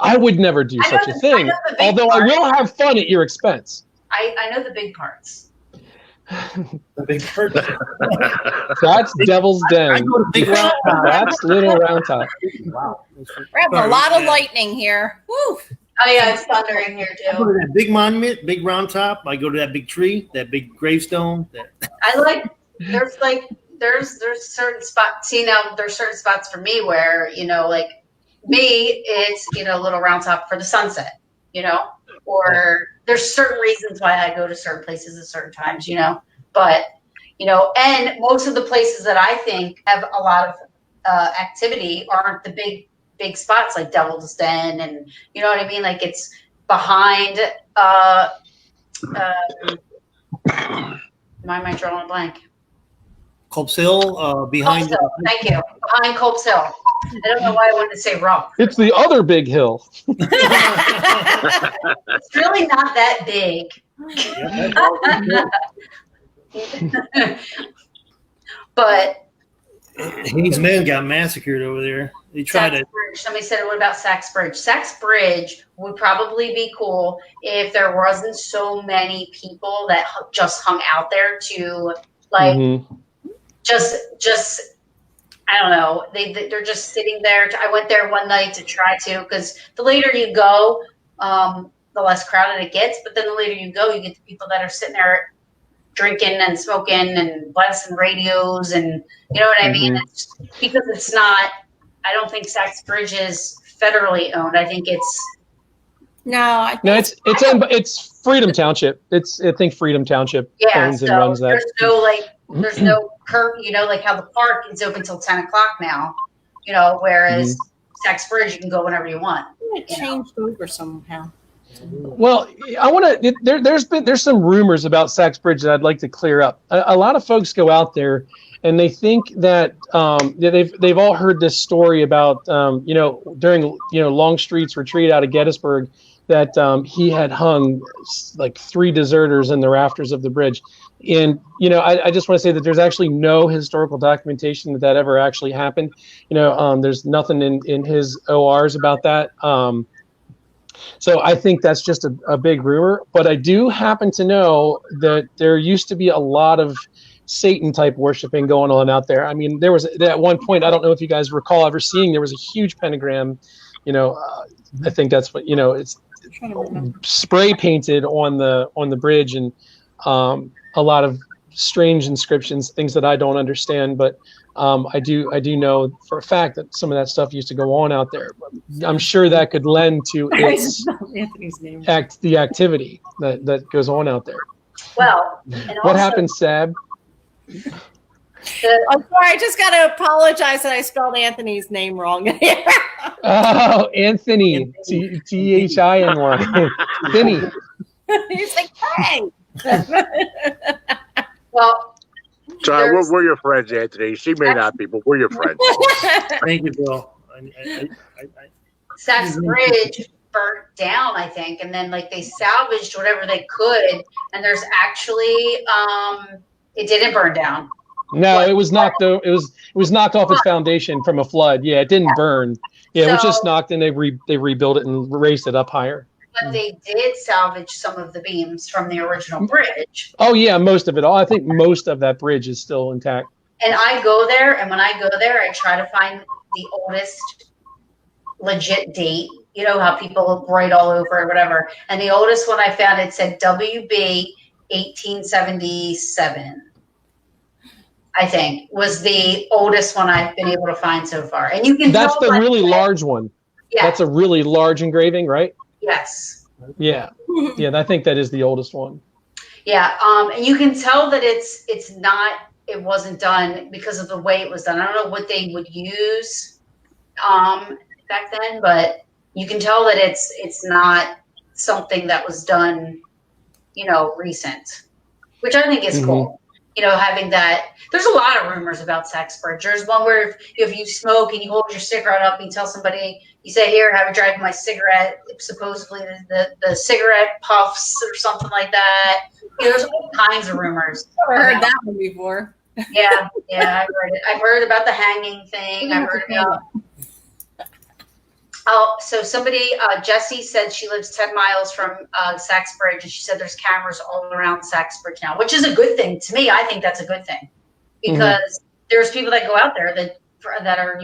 I would never do such a thing. Although I will have fun at your expense. I know the big parts. The big parts. That's Devil's Den. That's Little Round Top. Wow. We're having a lot of lightning here. Woo! Oh yeah, it's thundering here I go too. to that big monument, big round top. I go to that big tree, that big gravestone. I like. There's certain spots. There's certain spots for me where like me, it's Little Round Top for the sunset. Or there's certain reasons why I go to certain places at certain times. But and most of the places that I think have a lot of activity aren't the big spots like Devil's Den, and you know what I mean. Like it's behind. Why am I drawing a blank? Culp's Hill, behind. Culp's Hill. Thank you. Behind Culp's Hill. I don't know why I wanted to say rock. It's the other big hill. It's really not that big. But Hayes men got massacred over there. They tried to. Somebody said, "What about Saxbridge?" Saxbridge would probably be cool if there wasn't so many people that just hung out there to like just. I don't know. They're just sitting there. I went there one night to try to, because the later you go, the less crowded it gets. But then the later you go, you get the people that are sitting there drinking and smoking and blasting radios, and you know what I mean. It's because it's not. I don't think Saxbridge is federally owned. I think it's. It's Freedom Township. I think Freedom Township owns and runs that. There's no curfew, like how the park is open till 10 o'clock now, whereas Saxbridge, you can go whenever you want. It changed over somehow. Well, I want to. There's some rumors about Saxbridge that I'd like to clear up. A lot of folks go out there and they think that they've all heard this story about during Longstreet's retreat out of Gettysburg that he had hung like 3 deserters in the rafters of the bridge. And, I just want to say that there's actually no historical documentation that ever actually happened. There's nothing in his ORs about that. So I think that's just a big rumor. But I do happen to know that there used to be a lot of Satan type worshiping going on out there. I mean, there was at one point, I don't know if you guys recall ever seeing, there was a huge pentagram, I think that's what, it's spray painted on the bridge, and a lot of strange inscriptions, things that I don't understand, but I do know for a fact that some of that stuff used to go on out there. I'm sure that could lend to its the activity that goes on out there. Well, what happened, Sab? I'm sorry, I just got to apologize that I spelled Anthony's name wrong. Oh, Anthony. Thiny. Finny. He's like, hey. Well, sorry, we're your friends, Anthony. She may not be, but we're your friends. Thank you, Bill. Saxbridge burnt down, I think, and then like they salvaged whatever they could, and there's actually it didn't burn down. No, it was knocked. It was knocked off its foundation from a flood. Yeah, it didn't burn. Yeah, it was just knocked, and they rebuilt it and raised it up higher. But they did salvage some of the beams from the original bridge. Oh yeah, most of it. I think most of that bridge is still intact. And I go there, and when I go there, I try to find the oldest legit date. You know how people write all over or whatever. And the oldest one I found, it said WB 1877. I think was the oldest one I've been able to find so far. And you can that's tell the really large one. Yeah. That's a really large engraving, right? Yes. Yeah. Yeah, I think that is the oldest one. Yeah. And you can tell that it wasn't done because of the way it was done. I don't know what they would use back then, but you can tell that it's not something that was done, recent, which I think is cool. Having that. There's a lot of rumors about Saxbridge. There's one where if you smoke and you hold your cigarette up and you tell somebody, you say, here, have a drag of my cigarette, supposedly the cigarette puffs or something like that. There's all kinds of rumors. I've heard that one before. Yeah, I've heard it. I've heard about the hanging thing. I've heard about... Oh, so somebody, Jessie said she lives 10 miles from Saxbridge, and she said there's cameras all around Saxbridge now, which is a good thing. To me, I think that's a good thing because there's people that go out there that are,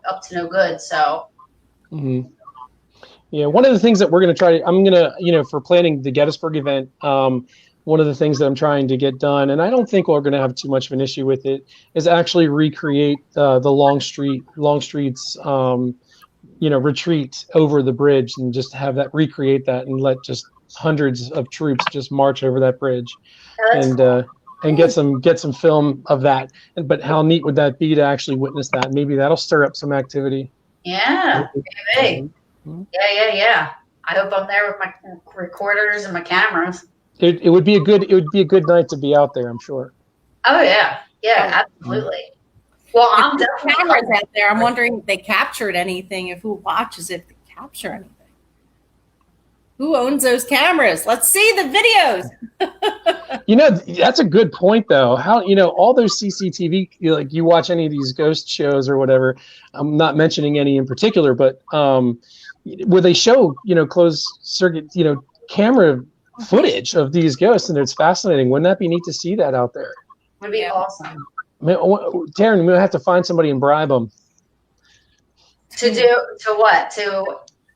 up to no good. So. Mm-hmm. Yeah, one of the things that we're going to try, I'm going to, for planning the Gettysburg event, one of the things that I'm trying to get done, and I don't think we're going to have too much of an issue with it, is actually recreate the Longstreet's retreat over the bridge, and just have that recreate that and let just hundreds of troops just march over that bridge, and get some film of that. But how neat would that be to actually witness that? Maybe that'll stir up some activity. Yeah, maybe. Yeah. I hope I'm there with my recorders and my cameras. It would be a good night to be out there, I'm sure. Oh yeah, absolutely. Well, I'm definitely cameras out there. I'm wondering if they captured anything. If who watches it, they capture anything. Who owns those cameras? Let's see the videos. That's a good point, though. How all those CCTV, you watch any of these ghost shows or whatever. I'm not mentioning any in particular, but where they show closed circuit camera footage of these ghosts, and it's fascinating. Wouldn't that be neat to see that out there? Would be awesome. Taryn, we'll have to find somebody and bribe them. To what?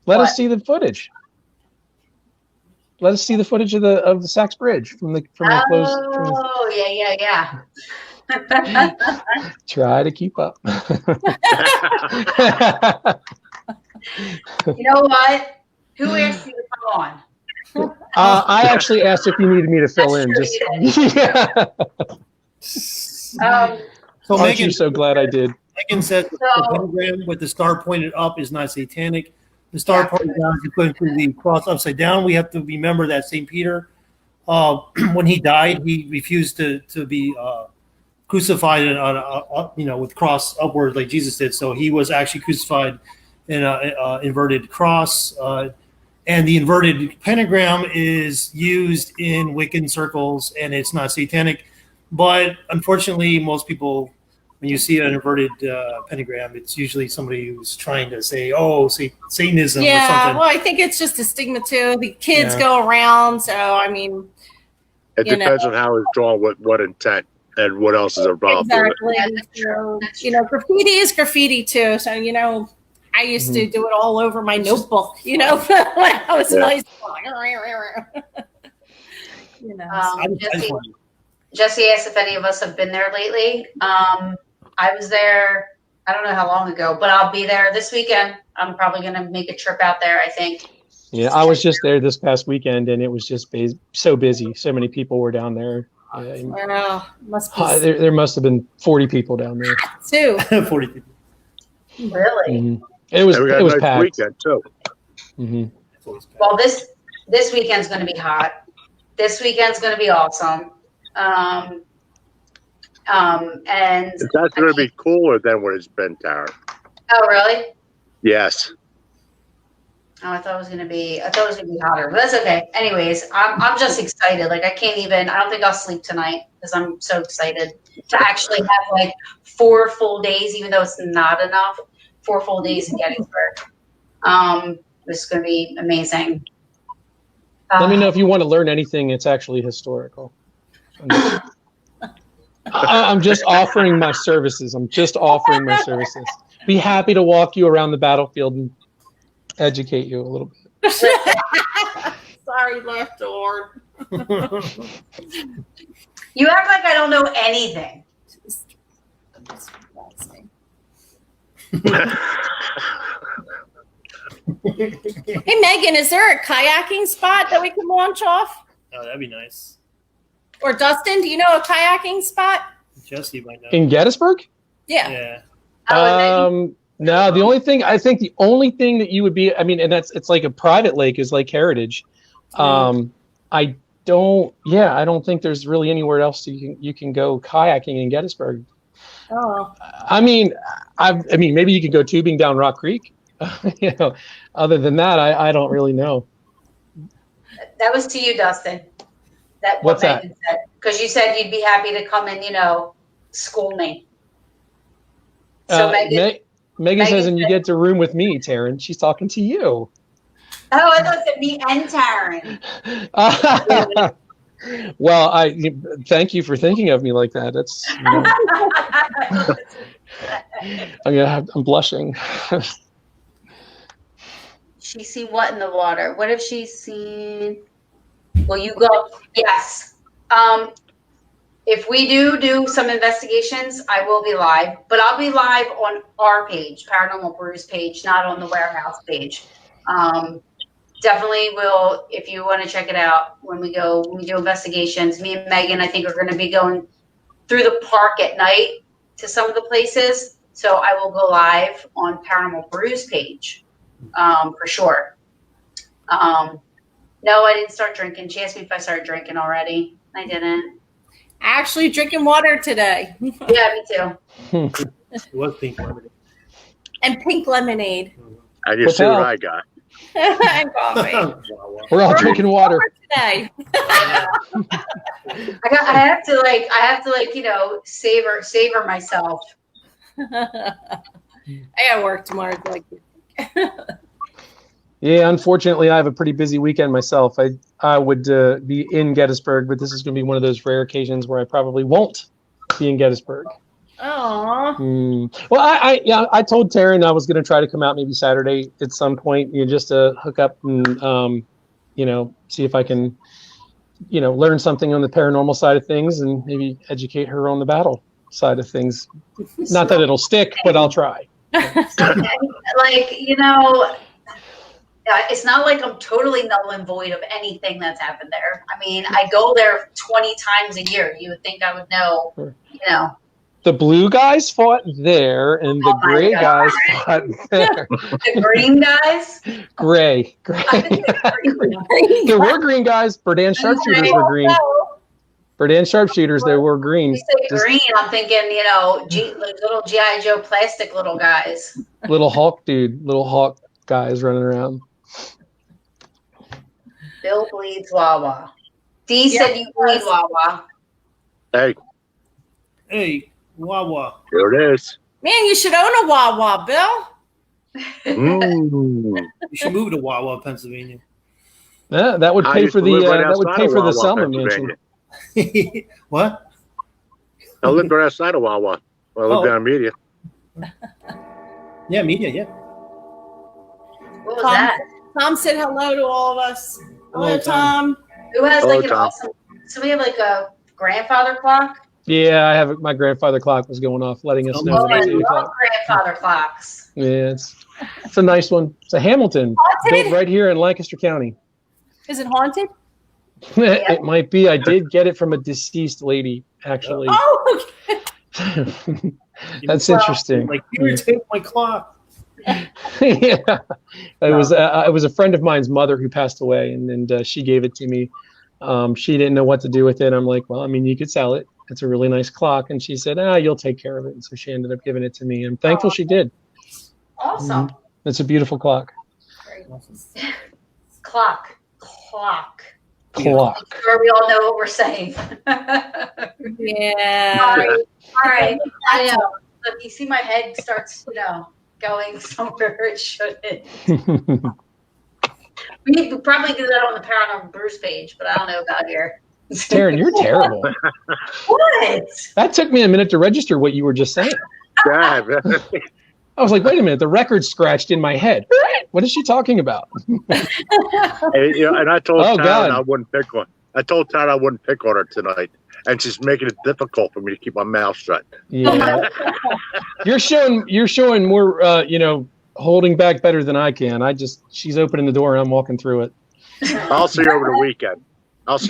Let us see the footage. Let us see the footage of the Saxbridge from the closed. Oh, yeah. Try to keep up. You know what? Who asked you to come on? I actually asked if you needed me to fill in. So Aren't you so glad I did? Megan said the pentagram with the star pointed up is not satanic. The star pointed down is equivalent to the cross upside down. We have to remember that St. Peter, when he died, he refused to be crucified with cross upward like Jesus did. So he was actually crucified in an inverted cross. And the inverted pentagram is used in Wiccan circles, and it's not satanic. But unfortunately, most people, when you see an inverted pentagram, it's usually somebody who's trying to say, "Oh, Satanism," or something. Well, I think it's just a stigma too. The kids go around, so I mean, it depends on how it's drawn, what intent, and what else is involved. exactly. So, graffiti is graffiti too. So I used to do it all over my notebook. When I was in high school. Jesse asked if any of us have been there lately. I was there, I don't know how long ago, but I'll be there this weekend. I'm probably going to make a trip out there, I think. Yeah, I was just there this past weekend, and it was just so busy. So many people were down there. Must be there must have been 40 people down there. too. 40 people. Really? Mm-hmm. It was nice packed. Weekend too. Mm-hmm. Well, this weekend's going to be hot. This weekend's going to be awesome. And that's going to be cooler than what it's been, Tara. Oh, really? Yes. Oh, I thought it was going to be hotter, but that's okay. Anyways, I'm just excited. Like, I don't think I'll sleep tonight because I'm so excited to actually have like 4 full days, even though it's not enough, 4 full days in Gettysburg. This is going to be amazing. Let me know if you want to learn anything. It's actually historical. I'm just offering my services. Be happy to walk you around the battlefield and educate you a little bit. Sorry, left or. You act like I don't know anything. Hey, Megan, is there a kayaking spot that we can launch off? Oh, that'd be nice. Or Dustin, do you know a kayaking spot? Jesse might know. In Gettysburg? Yeah. No, the only thing that you would be, and it's like a private lake is Lake Heritage. I don't think there's really anywhere else you can go kayaking in Gettysburg. Oh. Maybe you could go tubing down Rock Creek. Other than that, I don't really know. That was to you, Dustin. What's that? Because you said you'd be happy to come and, school me. So Megan says, and you get to room with me, Taryn. She's talking to you. Oh, I thought it said me and Taryn. Well, thank you for thinking of me like that. That's, I'm blushing. She's seen what in the water? What have she seen? Will you go? Yes. If we do some investigations, I will be live, but I'll be live on our page, Paranormal Brew's page, not on the warehouse page. Definitely will, if you want to check it out, when we do investigations. Me and Megan, I think, are going to be going through the park at night to some of the places. So I will go live on Paranormal Brew's page, for sure. No, I didn't start drinking. She asked me if I started drinking already. I didn't. Actually drinking water today. Yeah, me too. It was pink lemonade. And pink lemonade. I just see what I got. And coffee. We're all drinking water today. I have to savor myself. I gotta work tomorrow. Yeah, unfortunately, I have a pretty busy weekend myself. I would be in Gettysburg, but this is going to be one of those rare occasions where I probably won't be in Gettysburg. Aww. Well, I told Taryn I was going to try to come out maybe Saturday at some point, just to hook up and see if I can, learn something on the paranormal side of things and maybe educate her on the battle side of things. Not that it'll stick, but I'll try. It's not like I'm totally null and void of anything that's happened there. I mean, I go there 20 times a year. You would think I would know, The blue guys fought there, and the gray guys fought there. The green guys? Gray. There were green guys. Berdan sharpshooters were green. Berdan sharpshooters, they were green. You say green, I'm thinking, little G.I. Joe plastic little guys. Little Hawk guys running around. Bill bleeds Wawa. D said you bleed Wawa. Hey. Wawa. There it is. Man, you should own a Wawa, Bill. Mm. You should move to Wawa, Pennsylvania. Yeah, that would I pay used for to the live right that would outside pay of for the Wawa, Selma mansion. Pennsylvania. What? I lived right outside of Wawa. Well, I lived down in Media. Yeah, media. Yeah. What was that? Tom said hello to all of us. Hello, Tom. Who has Hello, like an Tom. awesome? So we have like a grandfather clock. Yeah, I have my grandfather clock was going off, letting us know Oh, that I it's 8 love o'clock. grandfather clocks. Yeah, it's a nice one. It's a Hamilton, built right here in Lancaster County. Is it haunted? It might be. I did get it from a deceased lady, actually. Oh, okay. That's interesting. Like, here, take my clock. Yeah, it was a friend of mine's mother who passed away, and she gave it to me. She didn't know what to do with it. I'm like, well, I mean, you could sell it. It's a really nice clock. And she said, you'll take care of it. And so she ended up giving it to me. I'm thankful she did. Awesome. It's a beautiful clock. Clock. Clock. I'm sure we all know what we're saying. Yeah. All right. I know. Look, you see my head starts, going somewhere it shouldn't. We could probably do that on the Paranormal Bruce page, but I don't know about here. Taryn, you're terrible. What? That took me a minute to register what you were just saying. Yeah, I was like, wait a minute, the record's scratched in my head. What is she talking about? and I told Oh, Taryn God. I wouldn't pick on. I told Taryn I wouldn't pick on her tonight, and she's making it difficult for me to keep my mouth shut. Yeah. You're showing more, holding back better than I can. She's opening the door and I'm walking through it. I'll see you over the weekend. Oh, so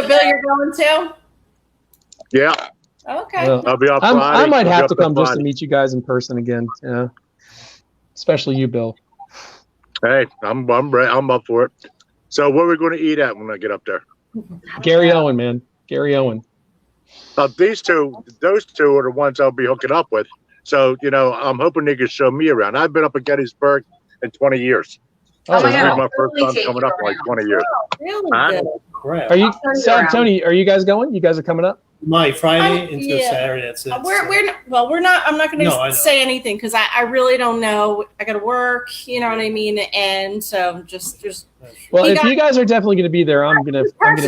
Bill, you're going too? Yeah, Okay. Well, I'll be up Friday. I might I'll be have up to come just to Friday. meet you guys in person again. Yeah. Especially you, Bill. Hey, I'm up for it. So what are we going to eat at when I get up there? Gary Owen, man. Gary Owen. Those two are the ones I'll be hooking up with. So, I'm hoping they can show me around. I've been up at Gettysburg in 20 years. Oh, So this God. is my first Totally time take coming you up in like 20 years. Really Huh? good. Crap. Are you, I'll show you Sam, around. Tony, are you guys going? You guys are coming up? My Friday into Yeah. Saturday. That's it. We're not. I'm not going No, I to know. say anything because I really don't know. I got to work. You know what I mean? And so just Well, You if got- you guys are definitely going to be there, I'm gonna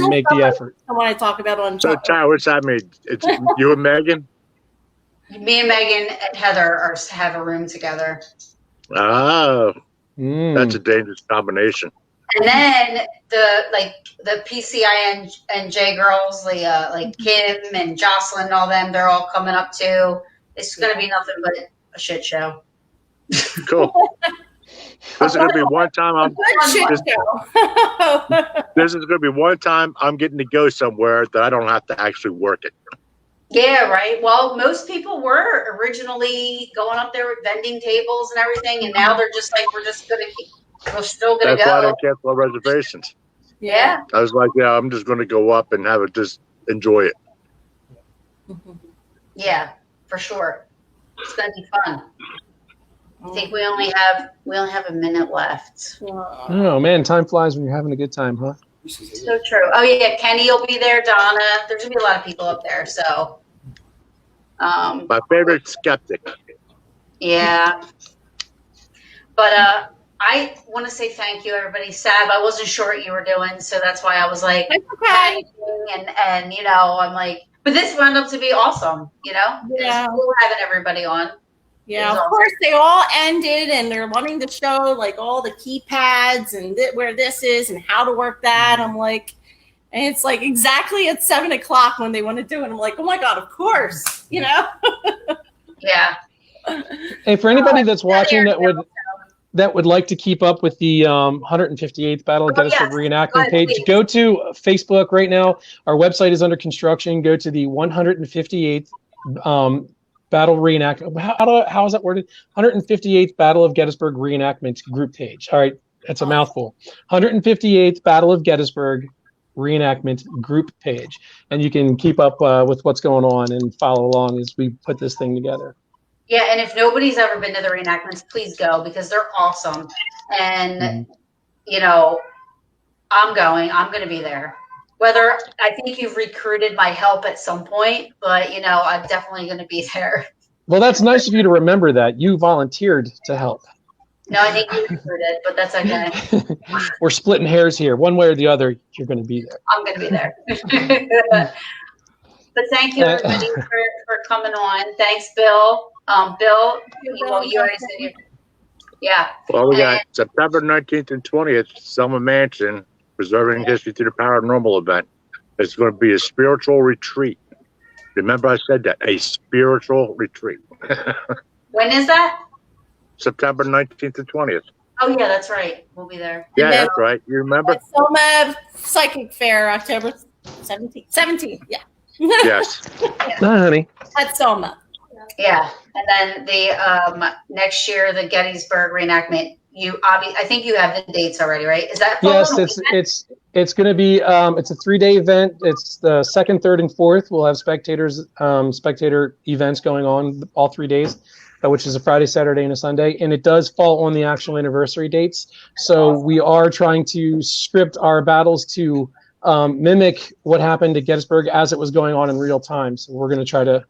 make the effort. I want to talk about on. So, Ty, what's that mean? It's you and Megan? Me and Megan and Heather have a room together. Oh, Mm. that's a dangerous combination. And then the PCINJ girls, like Kim and Jocelyn and all them, they're all coming up too. It's going to be nothing but a shit show. Cool. This is going to be one time Good shit Just- show. This is going to be one time I'm getting to go somewhere that I don't have to actually work it. Yeah, right. Well, most people were originally going up there with vending tables and everything, and now they're just like, we're still going to That's why go. they cancel our reservations. Yeah. I was like, yeah, I'm just going to go up and have it, just enjoy it. Yeah, for sure. It's going to be fun. I think we only have a minute left. Oh man, time flies when you're having a good time, huh? So true. Oh yeah, Kenny will be there. Donna. There's gonna be a lot of people up there. So, My favorite skeptic. yeah. But I want to say thank you, everybody. Sab, I wasn't sure what you were doing, so that's why I was like, That's okay. and I'm like, but this wound up to be awesome. Yeah. It's cool having everybody on. Yeah, of course they all ended and they're wanting to show like all the keypads and where this is and how to work that. I'm like, and it's like exactly at 7:00 when they want to do it. I'm like, oh my God, of course, Yeah. Hey, for anybody that's watching that would like to keep up with the 158th Battle of Gettysburg reenactment page, please. go to Facebook right now. Our website is under construction. Go to the 158th Battle reenactment. How is that worded? 158th Battle of Gettysburg reenactment group page. All right, that's a mouthful. 158th Battle of Gettysburg reenactment group page, and you can keep up with what's going on and follow along as we put this thing together. Yeah, and if nobody's ever been to the reenactments, please go because they're awesome. And I'm going to be there. whether I think you've recruited my help at some point, but I'm definitely going to be there. Well, that's nice of you to remember that you volunteered to help. No, I think you recruited, but that's okay. We're splitting hairs here. One way or the other, you're going to be there. I'm going to be there. But thank you everybody for coming on. Thanks, Bill. Bill, you already said you. Yeah. Well, we got September 19th and 20th, Selma Mansion, Preserving History through the Paranormal event. It's going to be a spiritual retreat. Remember I said that, a spiritual retreat. When is that? September 19th and 20th. Oh, yeah, that's right. We'll be there. Yeah, that's right. You remember? Selma Psychic Fair, October 17th. 17th, yeah. Yes. No, honey. At Selma. Yeah. And then the next year, the Gettysburg reenactment. I think you have the dates already, right? Is that yes? It's going to be it's a 3-day event. It's the 2nd, 3rd, and 4th. We'll have spectator events going on all 3 days, which is a Friday, Saturday, and a Sunday, and it does fall on the actual anniversary dates. So we are trying to script our battles to mimic what happened at Gettysburg as it was going on in real time. So we're going to try to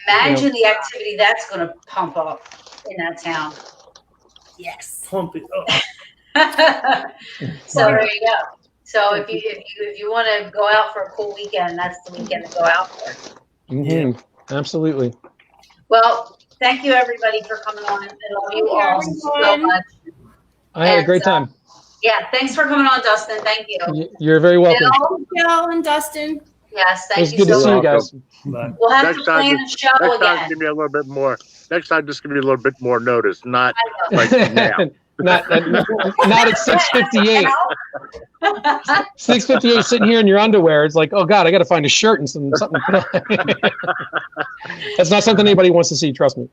imagine the activity that's going to pump up in that town. Yes. Pump it up. So there you go. So if you want to go out for a cool weekend, that's the weekend to go out for. Mm-hmm. Yeah. Absolutely. Well, thank you everybody for coming on. I love you all so much. I had a great time. Yeah, thanks for coming on, Dustin. Thank you. You're very welcome. Bill and Dustin. Yes, thank you. It was good to see you guys. Bye. We'll have to plan a show next time, again. give me a little bit more. Next time, just give me a little bit more notice, not like now. not at 6:58. 6:58, sitting here in your underwear. It's like, oh God, I got to find a shirt and something. That's not something anybody wants to see. Trust me.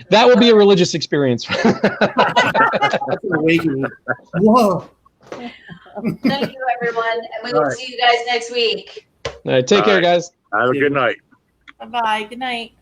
That will be a religious experience. That's an awakening. Whoa. Thank you, everyone, and we will see you guys next week. All right, take care, guys. Have a good night. Bye-bye. Good night.